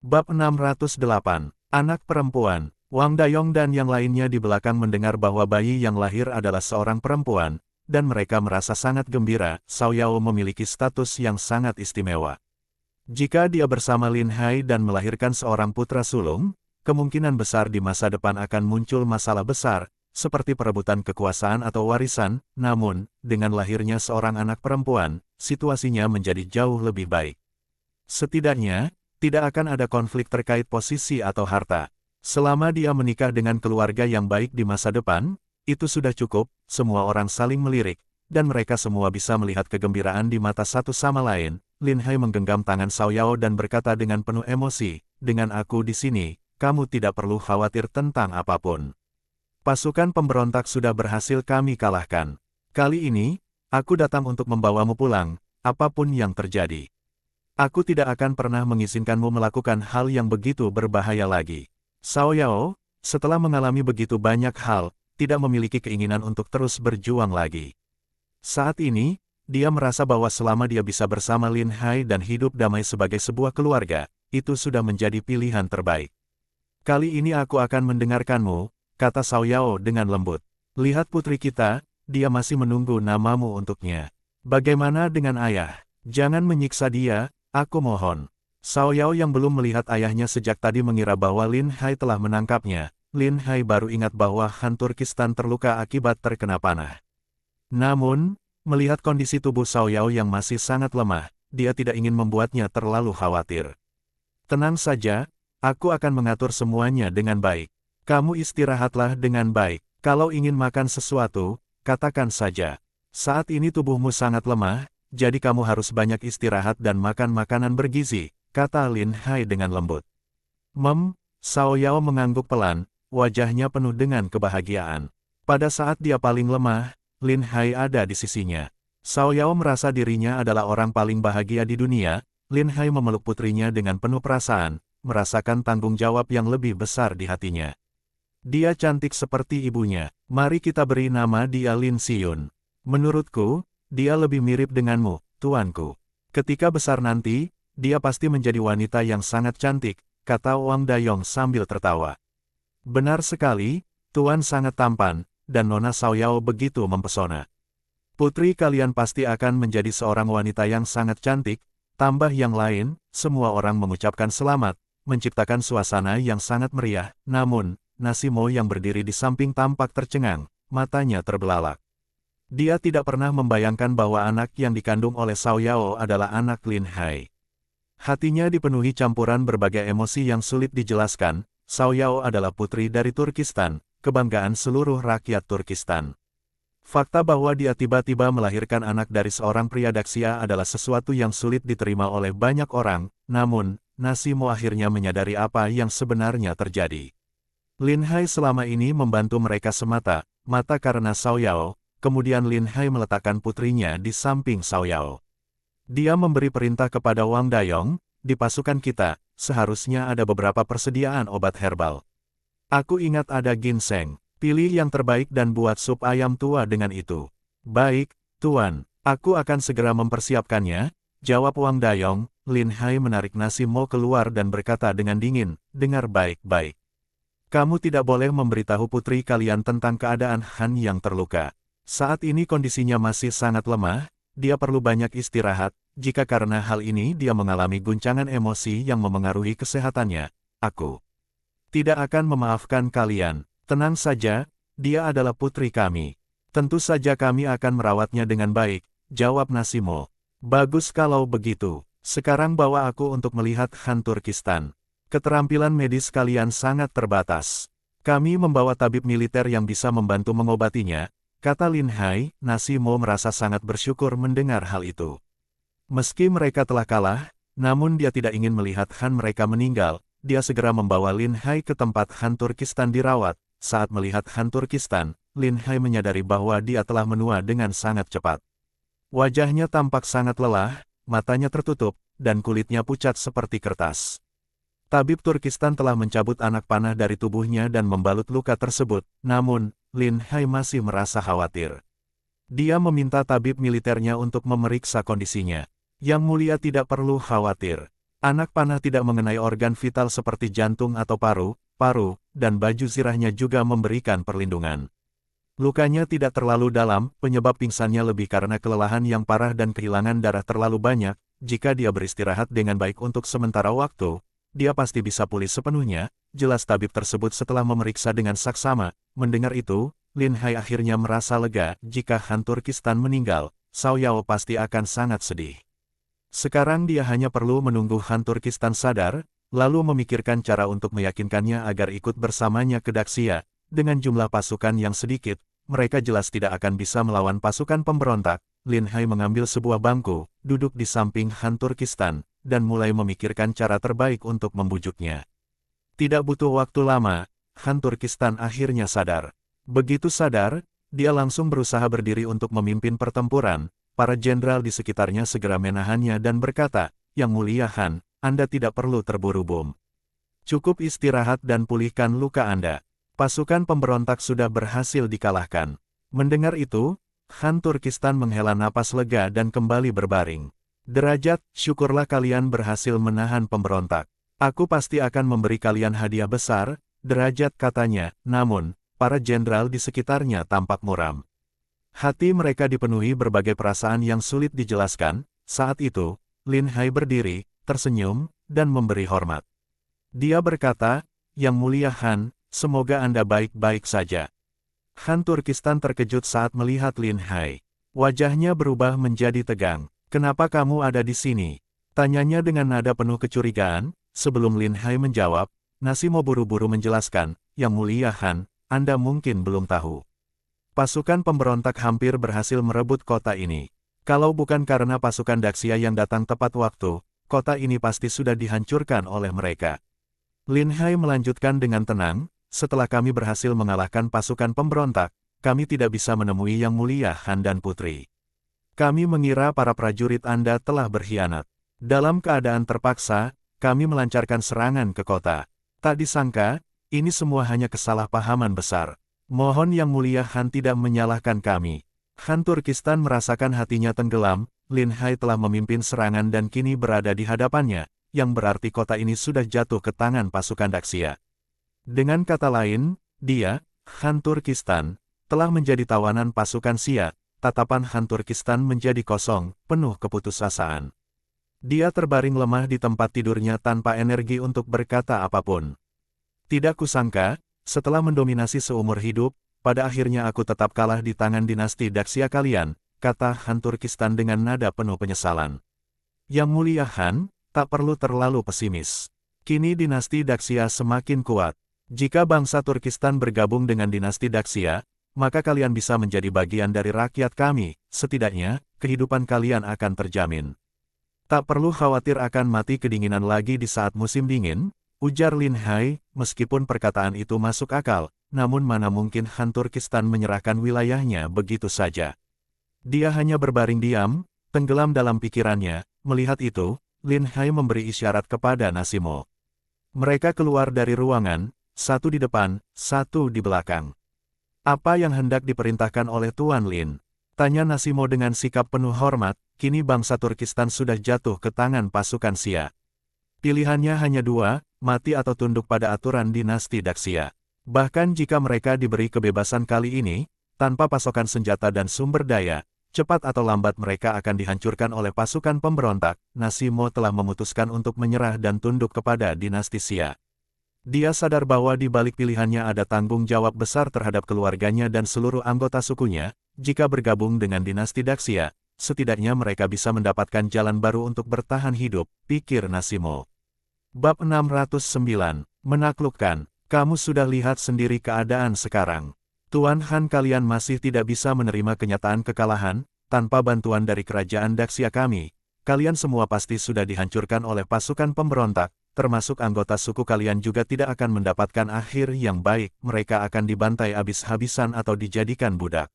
Bab 608, Anak Perempuan. Wang Dayong dan yang lainnya di belakang mendengar bahwa bayi yang lahir adalah seorang perempuan, dan mereka merasa sangat gembira. Xiao Yao memiliki status yang sangat istimewa. Jika dia bersama Lin Hai dan melahirkan seorang putra sulung, kemungkinan besar di masa depan akan muncul masalah besar, seperti perebutan kekuasaan atau warisan. Namun, dengan lahirnya seorang anak perempuan, situasinya menjadi jauh lebih baik. Setidaknya, tidak akan ada konflik terkait posisi atau harta. Selama dia menikah dengan keluarga yang baik di masa depan, itu sudah cukup. Semua orang saling melirik, dan mereka semua bisa melihat kegembiraan di mata satu sama lain. Lin Hai menggenggam tangan Xiao Yao dan berkata dengan penuh emosi, "Dengan aku di sini, kamu tidak perlu khawatir tentang apapun. Pasukan pemberontak sudah berhasil kami kalahkan. Kali ini, aku datang untuk membawamu pulang, apapun yang terjadi. Aku tidak akan pernah mengizinkanmu melakukan hal yang begitu berbahaya lagi." Xiao Yao, setelah mengalami begitu banyak hal, tidak memiliki keinginan untuk terus berjuang lagi. Saat ini, dia merasa bahwa selama dia bisa bersama Lin Hai dan hidup damai sebagai sebuah keluarga, itu sudah menjadi pilihan terbaik. "Kali ini aku akan mendengarkanmu," kata Xiao Yao dengan lembut. "Lihat putri kita, dia masih menunggu namamu untuknya. Bagaimana dengan ayah? Jangan menyiksa dia, aku mohon." Xiao Yao yang belum melihat ayahnya sejak tadi mengira bahwa Lin Hai telah menangkapnya. Lin Hai baru ingat bahwa Han Turkistan terluka akibat terkena panah. Namun, melihat kondisi tubuh Xiao Yao yang masih sangat lemah, dia tidak ingin membuatnya terlalu khawatir. "Tenang saja, aku akan mengatur semuanya dengan baik. Kamu istirahatlah dengan baik. Kalau ingin makan sesuatu, katakan saja. Saat ini tubuhmu sangat lemah, jadi kamu harus banyak istirahat dan makan makanan bergizi," kata Lin Hai dengan lembut. Xiao Yao mengangguk pelan, wajahnya penuh dengan kebahagiaan. Pada saat dia paling lemah, Lin Hai ada di sisinya. Xiao Yao merasa dirinya adalah orang paling bahagia di dunia. Lin Hai memeluk putrinya dengan penuh perasaan, merasakan tanggung jawab yang lebih besar di hatinya. "Dia cantik seperti ibunya. Mari kita beri nama dia Lin Xiyun. Menurutku, dia lebih mirip denganmu, tuanku. Ketika besar nanti, dia pasti menjadi wanita yang sangat cantik," kata Wang Dayong sambil tertawa. "Benar sekali, tuan sangat tampan, dan Nona Xiao Yao begitu mempesona. Putri kalian pasti akan menjadi seorang wanita yang sangat cantik." Tambah yang lain, semua orang mengucapkan selamat, menciptakan suasana yang sangat meriah. Namun, Nasimo yang berdiri di samping tampak tercengang, matanya terbelalak. Dia tidak pernah membayangkan bahwa anak yang dikandung oleh Xiao Yao adalah anak Lin Hai. Hatinya dipenuhi campuran berbagai emosi yang sulit dijelaskan. Xiao Yao adalah putri dari Turkistan, kebanggaan seluruh rakyat Turkistan. Fakta bahwa dia tiba-tiba melahirkan anak dari seorang pria Daxia adalah sesuatu yang sulit diterima oleh banyak orang. Namun, Nasimo akhirnya menyadari apa yang sebenarnya terjadi. Lin Hai selama ini membantu mereka semata-mata karena Xiao Yao. Kemudian Lin Hai meletakkan putrinya di samping Xiao Yao. Dia memberi perintah kepada Wang Dayong, "Di pasukan kita, seharusnya ada beberapa persediaan obat herbal. Aku ingat ada ginseng. Pilih yang terbaik dan buat sup ayam tua dengan itu." "Baik, tuan, aku akan segera mempersiapkannya," jawab Wang Dayong. Lin Hai menarik Nasimo keluar dan berkata dengan dingin, "Dengar baik-baik. Kamu tidak boleh memberitahu putri kalian tentang keadaan Han yang terluka. Saat ini kondisinya masih sangat lemah, dia perlu banyak istirahat. Jika karena hal ini dia mengalami guncangan emosi yang memengaruhi kesehatannya, aku tidak akan memaafkan kalian. Tenang saja, dia adalah putri kami. Tentu saja kami akan merawatnya dengan baik," jawab Nasimo. "Bagus kalau begitu. Sekarang bawa aku untuk melihat Han Turkistan. Keterampilan medis kalian sangat terbatas. Kami membawa tabib militer yang bisa membantu mengobatinya," kata Lin Hai. Nasimo merasa sangat bersyukur mendengar hal itu. Meski mereka telah kalah, namun dia tidak ingin melihat Han mereka meninggal. Dia segera membawa Lin Hai ke tempat Han Turkistan dirawat. Saat melihat Han Turkistan, Lin Hai menyadari bahwa dia telah menua dengan sangat cepat. Wajahnya tampak sangat lelah, matanya tertutup, dan kulitnya pucat seperti kertas. Tabib Turkistan telah mencabut anak panah dari tubuhnya dan membalut luka tersebut. Namun, Lin Hai masih merasa khawatir. Dia meminta tabib militernya untuk memeriksa kondisinya. "Yang mulia tidak perlu khawatir. Anak panah tidak mengenai organ vital seperti jantung atau paru, dan baju zirahnya juga memberikan perlindungan. Lukanya tidak terlalu dalam, penyebab pingsannya lebih karena kelelahan yang parah dan kehilangan darah terlalu banyak. Jika dia beristirahat dengan baik untuk sementara waktu, dia pasti bisa pulih sepenuhnya, jelas tabib tersebut setelah memeriksa dengan saksama. Mendengar itu, Lin Hai akhirnya merasa lega. Jika Han Turkistan meninggal, Cao Yao pasti akan sangat sedih. Sekarang dia hanya perlu menunggu Han Turkistan sadar, lalu memikirkan cara untuk meyakinkannya agar ikut bersamanya ke Daxia. Dengan jumlah pasukan yang sedikit, mereka jelas tidak akan bisa melawan pasukan pemberontak. Lin Hai mengambil sebuah bangku, duduk di samping Han Turkistan, dan mulai memikirkan cara terbaik untuk membujuknya. Tidak butuh waktu lama, Han Turkistan akhirnya sadar. Begitu sadar, dia langsung berusaha berdiri untuk memimpin pertempuran. Para jenderal di sekitarnya segera menahannya dan berkata, "Yang mulia Han, Anda tidak perlu terburu bom. Cukup istirahat dan pulihkan luka Anda. Pasukan pemberontak sudah berhasil dikalahkan." Mendengar itu, Han Turkistan menghela napas lega dan kembali berbaring. "Derajat, syukurlah kalian berhasil menahan pemberontak. Aku pasti akan memberi kalian hadiah besar," Derajat katanya. Namun, para jenderal di sekitarnya tampak muram. Hati mereka dipenuhi berbagai perasaan yang sulit dijelaskan. Saat itu, Lin Hai berdiri, tersenyum, dan memberi hormat. Dia berkata, "Yang mulia Han, semoga Anda baik-baik saja." Han Turkistan terkejut saat melihat Lin Hai. Wajahnya berubah menjadi tegang. "Kenapa kamu ada di sini?" Tanyanya dengan nada penuh kecurigaan. Sebelum Lin Hai menjawab, Nasimo buru-buru menjelaskan, "Yang mulia Han, Anda mungkin belum tahu. Pasukan pemberontak hampir berhasil merebut kota ini. Kalau bukan karena pasukan Daxia yang datang tepat waktu, kota ini pasti sudah dihancurkan oleh mereka." Lin Hai melanjutkan dengan tenang, "Setelah kami berhasil mengalahkan pasukan pemberontak, kami tidak bisa menemui Yang Mulia Han dan Putri. Kami mengira para prajurit Anda telah berkhianat. Dalam keadaan terpaksa, kami melancarkan serangan ke kota. Tak disangka, ini semua hanya kesalahpahaman besar. Mohon Yang Mulia Han tidak menyalahkan kami." Han Turkistan merasakan hatinya tenggelam. Lin Hai telah memimpin serangan dan kini berada di hadapannya, yang berarti kota ini sudah jatuh ke tangan pasukan Daxia. Dengan kata lain, dia, Han Turkistan, telah menjadi tawanan pasukan Xia. Tatapan Han Turkistan menjadi kosong, penuh keputusasaan. Dia terbaring lemah di tempat tidurnya tanpa energi untuk berkata apapun. "Tidak kusangka, setelah mendominasi seumur hidup, pada akhirnya aku tetap kalah di tangan dinasti Daxia kalian," kata Han Turkistan dengan nada penuh penyesalan. "Yang mulia Han, tak perlu terlalu pesimis. Kini dinasti Daxia semakin kuat. Jika bangsa Turkistan bergabung dengan dinasti Daxia, maka kalian bisa menjadi bagian dari rakyat kami, setidaknya, kehidupan kalian akan terjamin. Tak perlu khawatir akan mati kedinginan lagi di saat musim dingin," ujar Lin Hai. Meskipun perkataan itu masuk akal, namun mana mungkin Han Turkistan menyerahkan wilayahnya begitu saja. Dia hanya berbaring diam, tenggelam dalam pikirannya. Melihat itu, Lin Hai memberi isyarat kepada Nasimo. Mereka keluar dari ruangan, satu di depan, satu di belakang. "Apa yang hendak diperintahkan oleh Tuan Lin?" tanya Nasimo dengan sikap penuh hormat. Kini bangsa Turkistan sudah jatuh ke tangan pasukan Xia. Pilihannya hanya dua, mati atau tunduk pada aturan dinasti Daxia. Bahkan jika mereka diberi kebebasan kali ini, tanpa pasokan senjata dan sumber daya, cepat atau lambat mereka akan dihancurkan oleh pasukan pemberontak. Nasimo telah memutuskan untuk menyerah dan tunduk kepada dinasti Xia. Dia sadar bahwa di balik pilihannya ada tanggung jawab besar terhadap keluarganya dan seluruh anggota sukunya. Jika bergabung dengan dinasti Daxia, setidaknya mereka bisa mendapatkan jalan baru untuk bertahan hidup, pikir Nasimo. Bab 609, Menaklukkan. Kamu sudah lihat sendiri keadaan sekarang. Tuan Han, kalian masih tidak bisa menerima kenyataan kekalahan. Tanpa bantuan dari kerajaan Daxia kami, kalian semua pasti sudah dihancurkan oleh pasukan pemberontak, termasuk anggota suku kalian juga tidak akan mendapatkan akhir yang baik. Mereka akan dibantai habis-habisan atau dijadikan budak.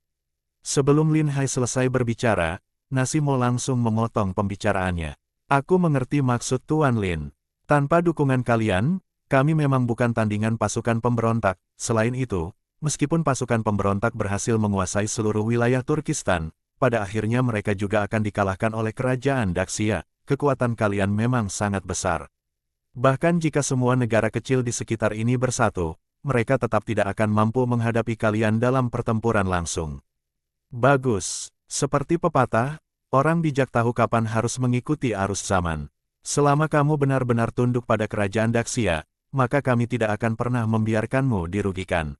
Sebelum Lin Hai selesai berbicara, Nasimo langsung memotong pembicaraannya. "Aku mengerti maksud Tuan Lin. Tanpa dukungan kalian, kami memang bukan tandingan pasukan pemberontak. Selain itu, meskipun pasukan pemberontak berhasil menguasai seluruh wilayah Turkistan, pada akhirnya mereka juga akan dikalahkan oleh kerajaan Daxia," kekuatan kalian memang sangat besar. Bahkan jika semua negara kecil di sekitar ini bersatu, mereka tetap tidak akan mampu menghadapi kalian dalam pertempuran langsung. Bagus, seperti pepatah, orang bijak tahu kapan harus mengikuti arus zaman. Selama kamu benar-benar tunduk pada kerajaan Daxia, maka kami tidak akan pernah membiarkanmu dirugikan.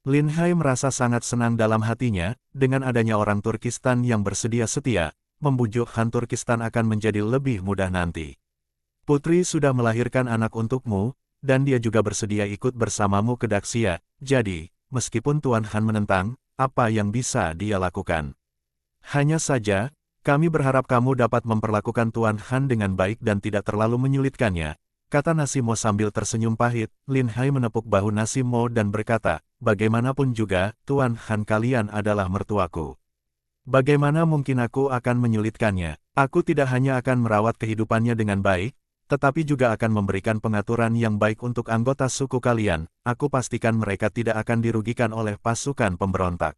Lin Hai merasa sangat senang dalam hatinya, dengan adanya orang Turkistan yang bersedia setia, membujuk Han Turkistan akan menjadi lebih mudah nanti. Putri sudah melahirkan anak untukmu, dan dia juga bersedia ikut bersamamu ke Daxia, jadi, meskipun Tuan Han menentang, apa yang bisa dia lakukan? Hanya saja, kami berharap kamu dapat memperlakukan Tuan Han dengan baik dan tidak terlalu menyulitkannya, kata Nasimo sambil tersenyum pahit. Lin Hai menepuk bahu Nasimo dan berkata, bagaimanapun juga, Tuan Han kalian adalah mertuaku. Bagaimana mungkin aku akan menyulitkannya? Aku tidak hanya akan merawat kehidupannya dengan baik, tetapi juga akan memberikan pengaturan yang baik untuk anggota suku kalian. Aku pastikan mereka tidak akan dirugikan oleh pasukan pemberontak.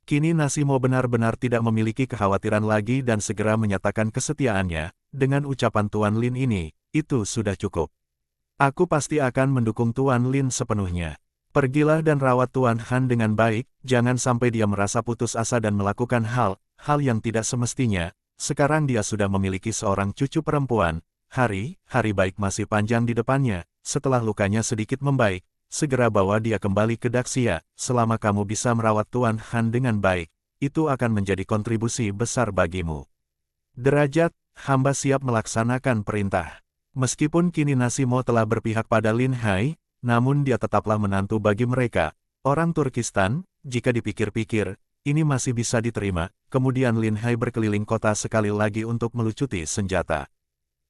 Kini Nasimo benar-benar tidak memiliki kekhawatiran lagi dan segera menyatakan kesetiaannya. Dengan ucapan Tuan Lin ini, itu sudah cukup. Aku pasti akan mendukung Tuan Lin sepenuhnya. Pergilah dan rawat Tuan Han dengan baik, jangan sampai dia merasa putus asa dan melakukan hal yang tidak semestinya. Sekarang dia sudah memiliki seorang cucu perempuan. Hari baik masih panjang di depannya. Setelah lukanya sedikit membaik, segera bawa dia kembali ke Daxia. Selama kamu bisa merawat Tuan Han dengan baik, itu akan menjadi kontribusi besar bagimu. Derajat, hamba siap melaksanakan perintah. Meskipun kini Nasimo telah berpihak pada Lin Hai, namun dia tetaplah menantu bagi mereka. Orang Turkistan, jika dipikir-pikir, ini masih bisa diterima. Kemudian Lin Hai berkeliling kota sekali lagi untuk melucuti senjata.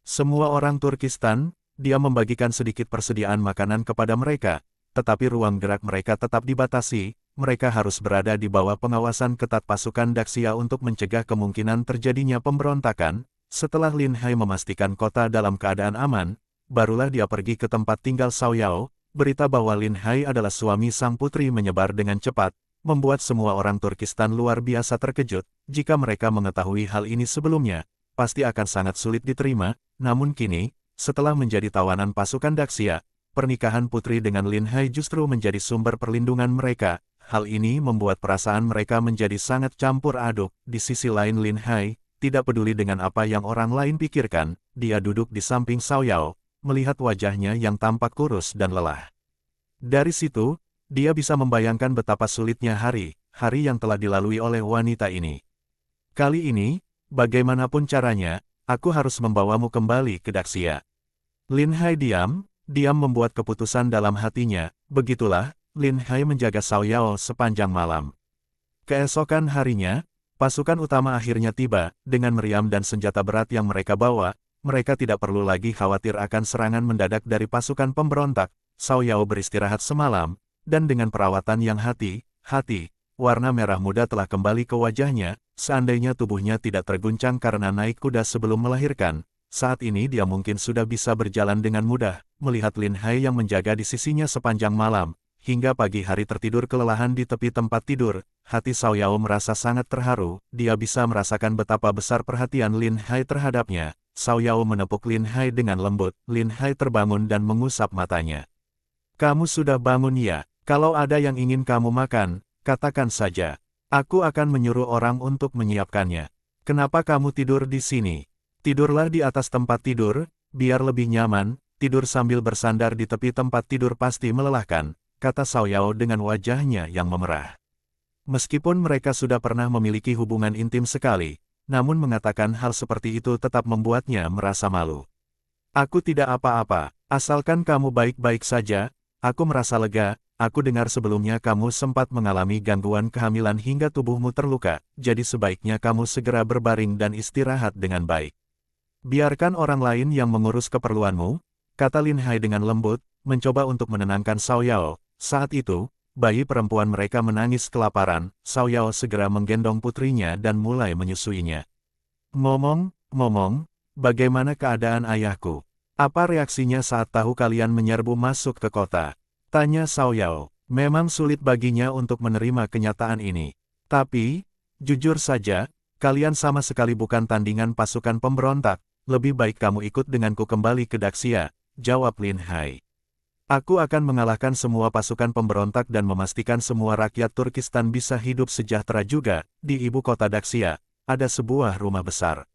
Semua orang Turkistan, dia membagikan sedikit persediaan makanan kepada mereka, tetapi ruang gerak mereka tetap dibatasi. Mereka harus berada di bawah pengawasan ketat pasukan Daxia untuk mencegah kemungkinan terjadinya pemberontakan. Setelah Lin Hai memastikan kota dalam keadaan aman, barulah dia pergi ke tempat tinggal Cao Yao. Berita bahwa Lin Hai adalah suami sang putri menyebar dengan cepat, membuat semua orang Turkistan luar biasa terkejut. Jika mereka mengetahui hal ini sebelumnya, pasti akan sangat sulit diterima. Namun kini, setelah menjadi tawanan pasukan Daxia, pernikahan putri dengan Lin Hai justru menjadi sumber perlindungan mereka. Hal ini membuat perasaan mereka menjadi sangat campur aduk. Di sisi lain Lin Hai, tidak peduli dengan apa yang orang lain pikirkan, dia duduk di samping Cao Yao, melihat wajahnya yang tampak kurus dan lelah. Dari situ, dia bisa membayangkan betapa sulitnya hari yang telah dilalui oleh wanita ini. Kali ini, bagaimanapun caranya, aku harus membawamu kembali ke Daxia. Lin Hai diam membuat keputusan dalam hatinya. Begitulah, Lin Hai menjaga Cao Yao sepanjang malam. Keesokan harinya, pasukan utama akhirnya tiba. Dengan meriam dan senjata berat yang mereka bawa, mereka tidak perlu lagi khawatir akan serangan mendadak dari pasukan pemberontak. Cao Yao beristirahat semalam, dan dengan perawatan yang hati-hati, warna merah muda telah kembali ke wajahnya. Seandainya tubuhnya tidak terguncang karena naik kuda sebelum melahirkan, saat ini dia mungkin sudah bisa berjalan dengan mudah. Melihat Lin Hai yang menjaga di sisinya sepanjang malam, hingga pagi hari tertidur kelelahan di tepi tempat tidur, hati Cao Yao merasa sangat terharu. Dia bisa merasakan betapa besar perhatian Lin Hai terhadapnya. Cao Yao menepuk Lin Hai dengan lembut. Lin Hai terbangun dan mengusap matanya. Kamu sudah bangun ya? Kalau ada yang ingin kamu makan, katakan saja. Aku akan menyuruh orang untuk menyiapkannya. Kenapa kamu tidur di sini? Tidurlah di atas tempat tidur, biar lebih nyaman. Tidur sambil bersandar di tepi tempat tidur pasti melelahkan, kata Cao Yao dengan wajahnya yang memerah. Meskipun mereka sudah pernah memiliki hubungan intim sekali, namun mengatakan hal seperti itu tetap membuatnya merasa malu. Aku tidak apa-apa, asalkan kamu baik-baik saja. Aku merasa lega. Aku dengar sebelumnya kamu sempat mengalami gangguan kehamilan hingga tubuhmu terluka, jadi sebaiknya kamu segera berbaring dan istirahat dengan baik. Biarkan orang lain yang mengurus keperluanmu, kata Lin Hai dengan lembut, mencoba untuk menenangkan Cao Yao. Saat itu, bayi perempuan mereka menangis kelaparan. Cao Yao segera menggendong putrinya dan mulai menyusuinya. Ngomong, bagaimana keadaan ayahku? Apa reaksinya saat tahu kalian menyerbu masuk ke kota? Tanya Cao Yao. Memang sulit baginya untuk menerima kenyataan ini. Tapi, jujur saja, kalian sama sekali bukan tandingan pasukan pemberontak. lebih baik kamu ikut denganku kembali ke Daxia, jawab Lin Hai. Aku akan mengalahkan semua pasukan pemberontak dan memastikan semua rakyat Turkistan bisa hidup sejahtera juga. Di ibu kota Daxia, ada sebuah rumah besar.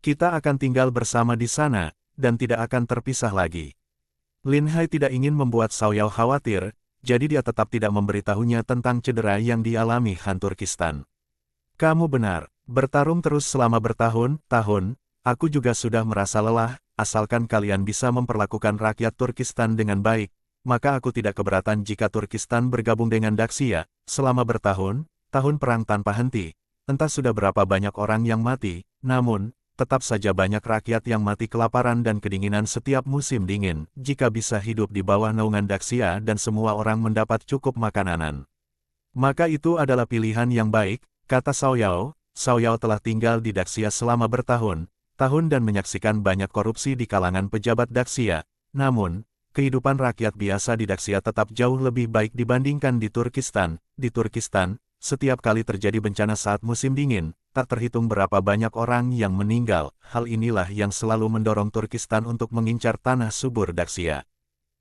Kita akan tinggal bersama di sana, dan tidak akan terpisah lagi. Lin Hai tidak ingin membuat Xiao Yao khawatir, jadi dia tetap tidak memberitahunya tentang cedera yang dialami Han Turkistan. Kamu benar, bertarung terus selama bertahun-tahun, aku juga sudah merasa lelah, asalkan kalian bisa memperlakukan rakyat Turkistan dengan baik, maka aku tidak keberatan jika Turkistan bergabung dengan Daxia. Selama bertahun-tahun perang tanpa henti, entah sudah berapa banyak orang yang mati, namun, tetap saja banyak rakyat yang mati kelaparan dan kedinginan setiap musim dingin, jika bisa hidup di bawah naungan Daxia dan semua orang mendapat cukup makanan. Maka itu adalah pilihan yang baik, kata Xiao Yao. Xiao Yao telah tinggal di Daxia selama bertahun-tahun dan menyaksikan banyak korupsi di kalangan pejabat Daxia. Namun, kehidupan rakyat biasa di Daxia tetap jauh lebih baik dibandingkan di Turkistan. Di Turkistan, setiap kali terjadi bencana saat musim dingin, tak terhitung berapa banyak orang yang meninggal. Hal inilah yang selalu mendorong Turkistan untuk mengincar tanah subur Daxia.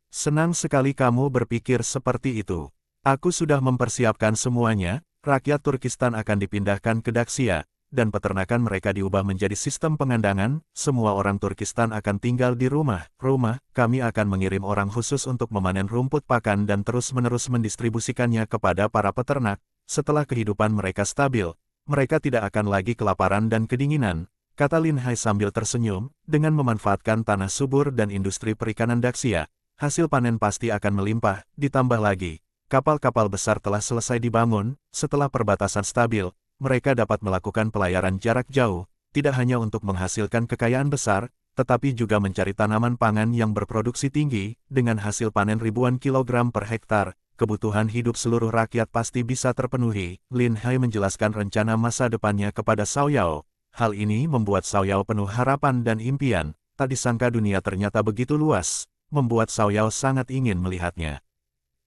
Senang sekali kamu berpikir seperti itu. Aku sudah mempersiapkan semuanya, rakyat Turkistan akan dipindahkan ke Daxia, dan peternakan mereka diubah menjadi sistem pengandangan. Semua orang Turkistan akan tinggal di rumah-rumah, kami akan mengirim orang khusus untuk memanen rumput pakan dan terus-menerus mendistribusikannya kepada para peternak. Setelah kehidupan mereka stabil, mereka tidak akan lagi kelaparan dan kedinginan, kata Lin Hai sambil tersenyum. Dengan memanfaatkan tanah subur dan industri perikanan Daxia, hasil panen pasti akan melimpah. Ditambah lagi, kapal-kapal besar telah selesai dibangun. Setelah perbatasan stabil, mereka dapat melakukan pelayaran jarak jauh, tidak hanya untuk menghasilkan kekayaan besar, tetapi juga mencari tanaman pangan yang berproduksi tinggi. Dengan hasil panen ribuan kilogram per hektar, kebutuhan hidup seluruh rakyat pasti bisa terpenuhi. Lin Hai menjelaskan rencana masa depannya kepada Xiao Yao. Hal ini membuat Xiao Yao penuh harapan dan impian. Tak disangka dunia ternyata begitu luas, membuat Xiao Yao sangat ingin melihatnya.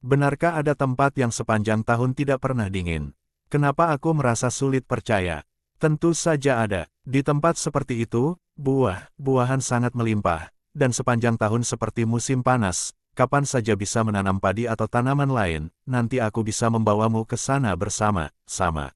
Benarkah ada tempat yang sepanjang tahun tidak pernah dingin? Kenapa aku merasa sulit percaya? Tentu saja ada. Di tempat seperti itu, buah-buahan sangat melimpah, dan sepanjang tahun seperti musim panas, kapan saja bisa menanam padi atau tanaman lain. Nanti aku bisa membawamu ke sana bersama-sama.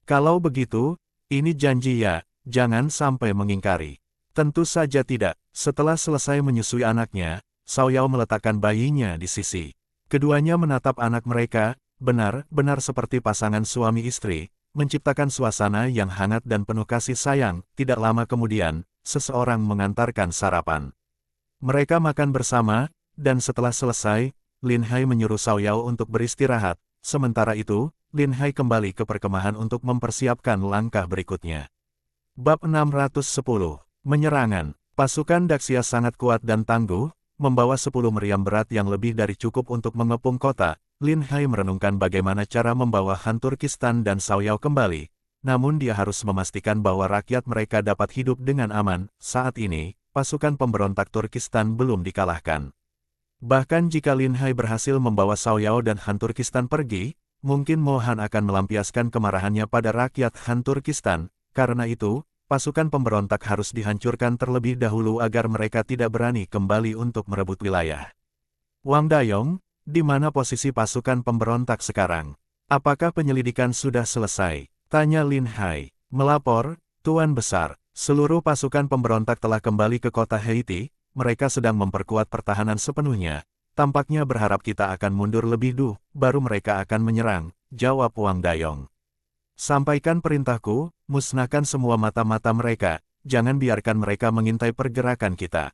Kalau begitu, ini janji ya, jangan sampai mengingkari. Tentu saja tidak. Setelah selesai menyusui anaknya, Xiao Yao meletakkan bayinya di sisi. Keduanya menatap anak mereka, benar-benar seperti pasangan suami istri, menciptakan suasana yang hangat dan penuh kasih sayang. Tidak lama kemudian, seseorang mengantarkan sarapan. Mereka makan bersama, dan setelah selesai, Lin Hai menyuruh Xiao Yao untuk beristirahat. Sementara itu, Lin Hai kembali ke perkemahan untuk mempersiapkan langkah berikutnya. Bab 610. Menyerangan. Pasukan Daxia sangat kuat dan tangguh, membawa 10 meriam berat yang lebih dari cukup untuk mengepung kota. Lin Hai merenungkan bagaimana cara membawa Han Turkistan dan Xiao Yao kembali. Namun dia harus memastikan bahwa rakyat mereka dapat hidup dengan aman. Saat ini, pasukan pemberontak Turkistan belum dikalahkan. Bahkan jika Lin Hai berhasil membawa Xiao Yao dan Han Turkistan pergi, mungkin Mo Han akan melampiaskan kemarahannya pada rakyat Han Turkistan. Karena itu, pasukan pemberontak harus dihancurkan terlebih dahulu agar mereka tidak berani kembali untuk merebut wilayah. Wang Dayong, di mana posisi pasukan pemberontak sekarang? Apakah penyelidikan sudah selesai? Tanya Lin Hai. Melapor, Tuan Besar, seluruh pasukan pemberontak telah kembali ke kota Haiti. Mereka sedang memperkuat pertahanan sepenuhnya. Tampaknya berharap kita akan mundur lebih dulu, baru mereka akan menyerang, jawab Wang Dayong. Sampaikan perintahku, musnahkan semua mata-mata mereka, jangan biarkan mereka mengintai pergerakan kita.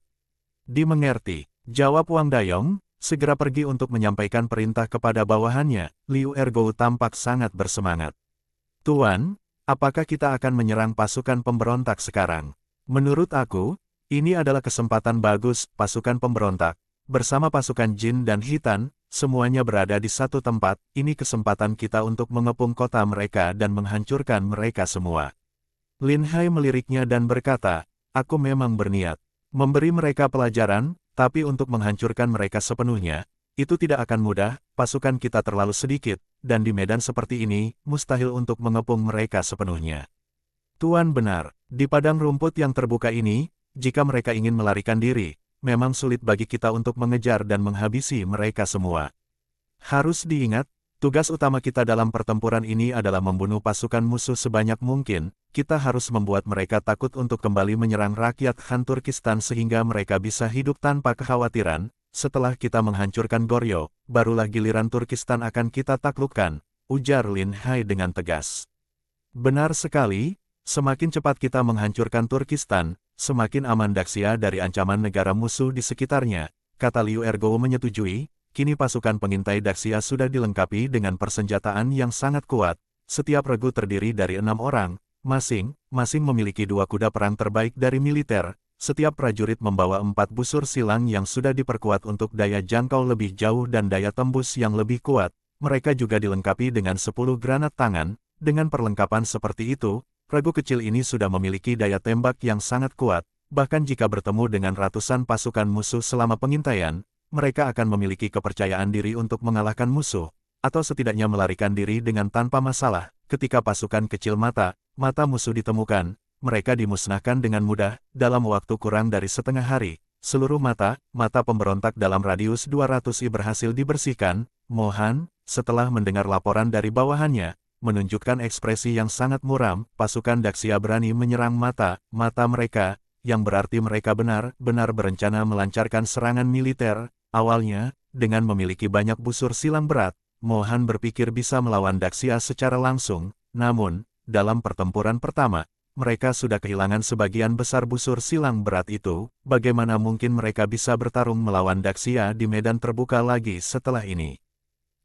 Dimengerti, jawab Wang Dayong. Segera pergi untuk menyampaikan perintah kepada bawahannya. Liu Ergo tampak sangat bersemangat. Tuan, apakah kita akan menyerang pasukan pemberontak sekarang? Menurut aku, ini adalah kesempatan bagus. Pasukan pemberontak, bersama pasukan Jin dan Hitan, semuanya berada di satu tempat. Ini kesempatan kita untuk mengepung kota mereka dan menghancurkan mereka semua. Lin Hai meliriknya dan berkata, aku memang berniat memberi mereka pelajaran, tapi untuk menghancurkan mereka sepenuhnya, itu tidak akan mudah. Pasukan kita terlalu sedikit, dan di medan seperti ini, mustahil untuk mengepung mereka sepenuhnya. Tuan benar, di padang rumput yang terbuka ini, jika mereka ingin melarikan diri, memang sulit bagi kita untuk mengejar dan menghabisi mereka semua. Harus diingat, tugas utama kita dalam pertempuran ini adalah membunuh pasukan musuh sebanyak mungkin. Kita harus membuat mereka takut untuk kembali menyerang rakyat Han Turkistan sehingga mereka bisa hidup tanpa kekhawatiran. Setelah kita menghancurkan Goryeo, barulah giliran Turkistan akan kita taklukkan, ujar Lin Hai dengan tegas. Benar sekali, semakin cepat kita menghancurkan Turkistan, semakin aman Daxia dari ancaman negara musuh di sekitarnya, kata Liu Ergo menyetujui. Kini pasukan pengintai Daxia sudah dilengkapi dengan persenjataan yang sangat kuat. Setiap regu terdiri dari 6 orang, masing-masing memiliki 2 kuda perang terbaik dari militer. Setiap prajurit membawa 4 busur silang yang sudah diperkuat untuk daya jangkau lebih jauh dan daya tembus yang lebih kuat. Mereka juga dilengkapi dengan 10 granat tangan. Dengan perlengkapan seperti itu, regu kecil ini sudah memiliki daya tembak yang sangat kuat. Bahkan jika bertemu dengan ratusan pasukan musuh selama pengintaian, mereka akan memiliki kepercayaan diri untuk mengalahkan musuh, atau setidaknya melarikan diri dengan tanpa masalah. Ketika pasukan kecil mata musuh ditemukan, mereka dimusnahkan dengan mudah, dalam waktu kurang dari setengah hari. Seluruh mata pemberontak dalam radius 200 I berhasil dibersihkan. Mohan, setelah mendengar laporan dari bawahannya, menunjukkan ekspresi yang sangat muram. Pasukan Daxia berani menyerang mata mereka, yang berarti mereka benar-benar berencana melancarkan serangan militer. Awalnya, dengan memiliki banyak busur silang berat, Mohan berpikir bisa melawan Daxia secara langsung. Namun, dalam pertempuran pertama, mereka sudah kehilangan sebagian besar busur silang berat itu. Bagaimana mungkin mereka bisa bertarung melawan Daxia di medan terbuka lagi setelah ini?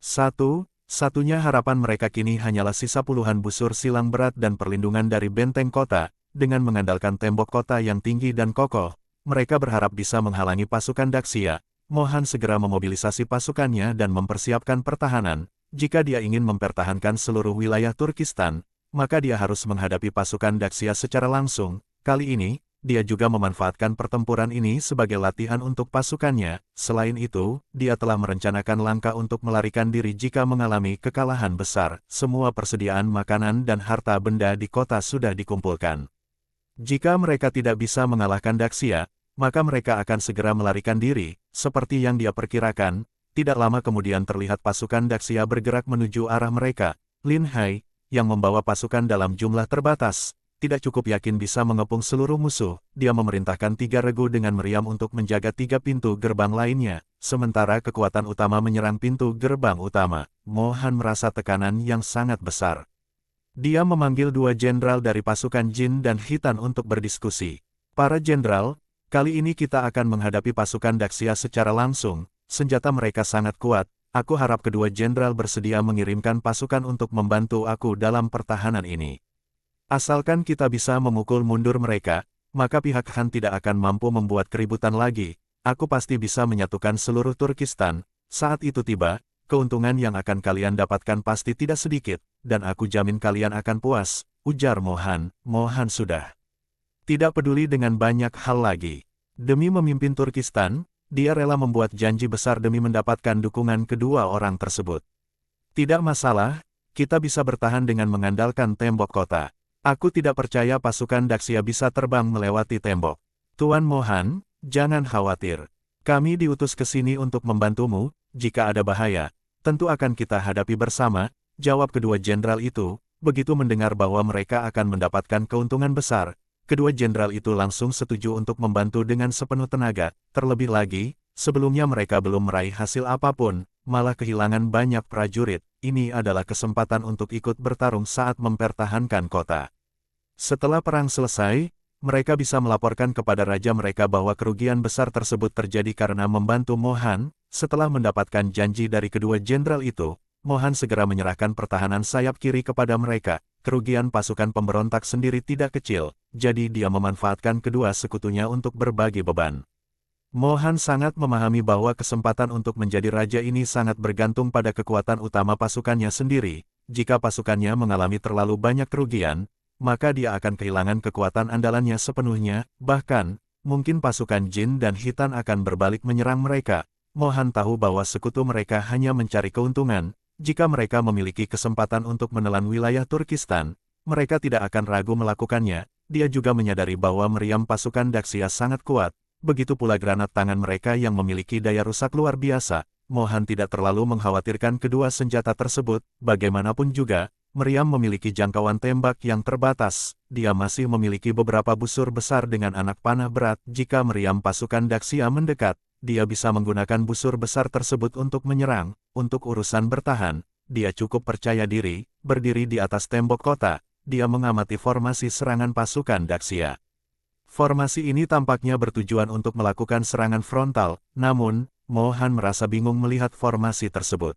Satu-satunya harapan mereka kini hanyalah sisa puluhan busur silang berat dan perlindungan dari benteng kota. Dengan mengandalkan tembok kota yang tinggi dan kokoh, mereka berharap bisa menghalangi pasukan Daxia. Mohan segera memobilisasi pasukannya dan mempersiapkan pertahanan. Jika dia ingin mempertahankan seluruh wilayah Turkistan, maka dia harus menghadapi pasukan Daxia secara langsung. Kali ini, dia juga memanfaatkan pertempuran ini sebagai latihan untuk pasukannya. Selain itu, dia telah merencanakan langkah untuk melarikan diri jika mengalami kekalahan besar. Semua persediaan makanan dan harta benda di kota sudah dikumpulkan. Jika mereka tidak bisa mengalahkan Daxia, maka mereka akan segera melarikan diri. Seperti yang dia perkirakan, tidak lama kemudian terlihat pasukan Daxia bergerak menuju arah mereka. Lin Hai, yang membawa pasukan dalam jumlah terbatas, tidak cukup yakin bisa mengepung seluruh musuh. Dia memerintahkan 3 regu dengan meriam untuk menjaga 3 pintu gerbang lainnya. Sementara kekuatan utama menyerang pintu gerbang utama, Mohan merasa tekanan yang sangat besar. Dia memanggil 2 jenderal dari pasukan Jin dan Hitan untuk berdiskusi. Para jenderal, kali ini kita akan menghadapi pasukan Daxia secara langsung. Senjata mereka sangat kuat. Aku harap kedua jenderal bersedia mengirimkan pasukan untuk membantu aku dalam pertahanan ini. Asalkan kita bisa memukul mundur mereka, maka pihak Han tidak akan mampu membuat keributan lagi. Aku pasti bisa menyatukan seluruh Turkistan. Saat itu tiba, keuntungan yang akan kalian dapatkan pasti tidak sedikit, dan aku jamin kalian akan puas, ujar Mohan. Mohan sudah tidak peduli dengan banyak hal lagi. Demi memimpin Turkistan, dia rela membuat janji besar demi mendapatkan dukungan kedua orang tersebut. Tidak masalah, kita bisa bertahan dengan mengandalkan tembok kota. Aku tidak percaya pasukan Daxia bisa terbang melewati tembok. Tuan Mohan, jangan khawatir. Kami diutus ke sini untuk membantumu. Jika ada bahaya, tentu akan kita hadapi bersama, jawab kedua jenderal itu. Begitu mendengar bahwa mereka akan mendapatkan keuntungan besar, kedua jenderal itu langsung setuju untuk membantu dengan sepenuh tenaga. Terlebih lagi, sebelumnya mereka belum meraih hasil apapun, malah kehilangan banyak prajurit. Ini adalah kesempatan untuk ikut bertarung saat mempertahankan kota. Setelah perang selesai, mereka bisa melaporkan kepada raja mereka bahwa kerugian besar tersebut terjadi karena membantu Mohan. Setelah mendapatkan janji dari kedua jenderal itu, Mohan segera menyerahkan pertahanan sayap kiri kepada mereka. Kerugian pasukan pemberontak sendiri tidak kecil, jadi dia memanfaatkan kedua sekutunya untuk berbagi beban. Mohan sangat memahami bahwa kesempatan untuk menjadi raja ini sangat bergantung pada kekuatan utama pasukannya sendiri. Jika pasukannya mengalami terlalu banyak kerugian, maka dia akan kehilangan kekuatan andalannya sepenuhnya. Bahkan, mungkin pasukan Jin dan Hitan akan berbalik menyerang mereka. Mohan tahu bahwa sekutu mereka hanya mencari keuntungan. Jika mereka memiliki kesempatan untuk menelan wilayah Turkistan, mereka tidak akan ragu melakukannya. dia juga menyadari bahwa meriam pasukan Daxia sangat kuat, begitu pula granat tangan mereka yang memiliki daya rusak luar biasa. Mohan tidak terlalu mengkhawatirkan kedua senjata tersebut, bagaimanapun juga, meriam memiliki jangkauan tembak yang terbatas. Dia masih memiliki beberapa busur besar dengan anak panah berat. Jika meriam pasukan Daxia mendekat, dia bisa menggunakan busur besar tersebut untuk menyerang. Untuk urusan bertahan, dia cukup percaya diri, berdiri di atas tembok kota. Dia mengamati formasi serangan pasukan Daxia. Formasi ini tampaknya bertujuan untuk melakukan serangan frontal, namun, Mohan merasa bingung melihat formasi tersebut.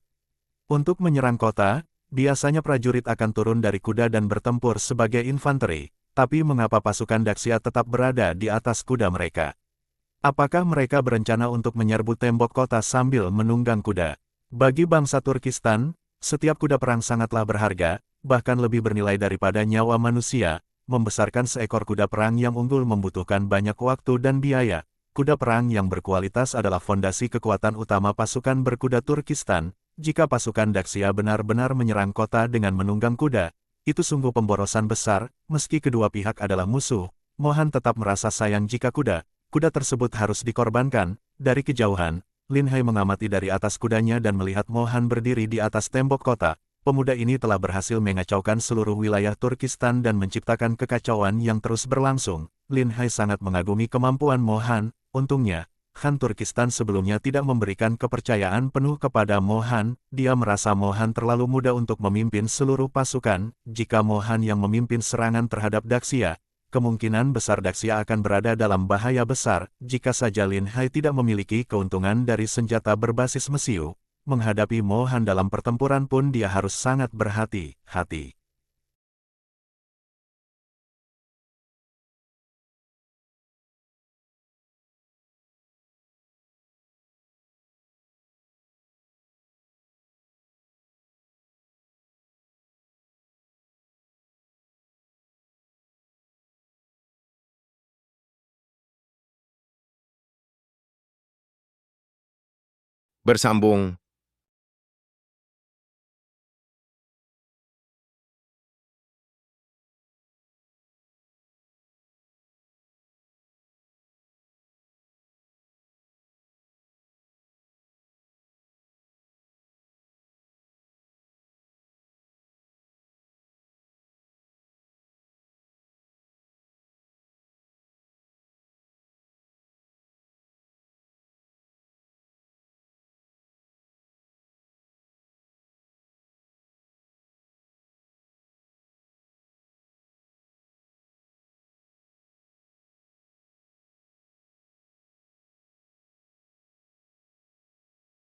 Untuk menyerang kota, biasanya prajurit akan turun dari kuda dan bertempur sebagai infanteri, tapi mengapa pasukan Daxia tetap berada di atas kuda mereka? Apakah mereka berencana untuk menyerbu tembok kota sambil menunggang kuda? Bagi bangsa Turkistan, setiap kuda perang sangatlah berharga, bahkan lebih bernilai daripada nyawa manusia. Membesarkan seekor kuda perang yang unggul membutuhkan banyak waktu dan biaya. Kuda perang yang berkualitas adalah fondasi kekuatan utama pasukan berkuda Turkistan. Jika pasukan Daxia benar-benar menyerang kota dengan menunggang kuda, itu sungguh pemborosan besar. Meski kedua pihak adalah musuh, Mohan tetap merasa sayang jika kuda tersebut harus dikorbankan. Dari kejauhan, Lin Hai mengamati dari atas kudanya dan melihat Mohan berdiri di atas tembok kota. Pemuda ini telah berhasil mengacaukan seluruh wilayah Turkistan dan menciptakan kekacauan yang terus berlangsung. Lin Hai sangat mengagumi kemampuan Mohan. Untungnya, Khan Turkistan sebelumnya tidak memberikan kepercayaan penuh kepada Mohan. Dia merasa Mohan terlalu muda untuk memimpin seluruh pasukan. Jika Mohan yang memimpin serangan terhadap Daxia, kemungkinan besar Daxia akan berada dalam bahaya besar. Jika saja Lin Hai tidak memiliki keuntungan dari senjata berbasis mesiu, menghadapi Mohan dalam pertempuran pun dia harus sangat berhati-hati. Bersambung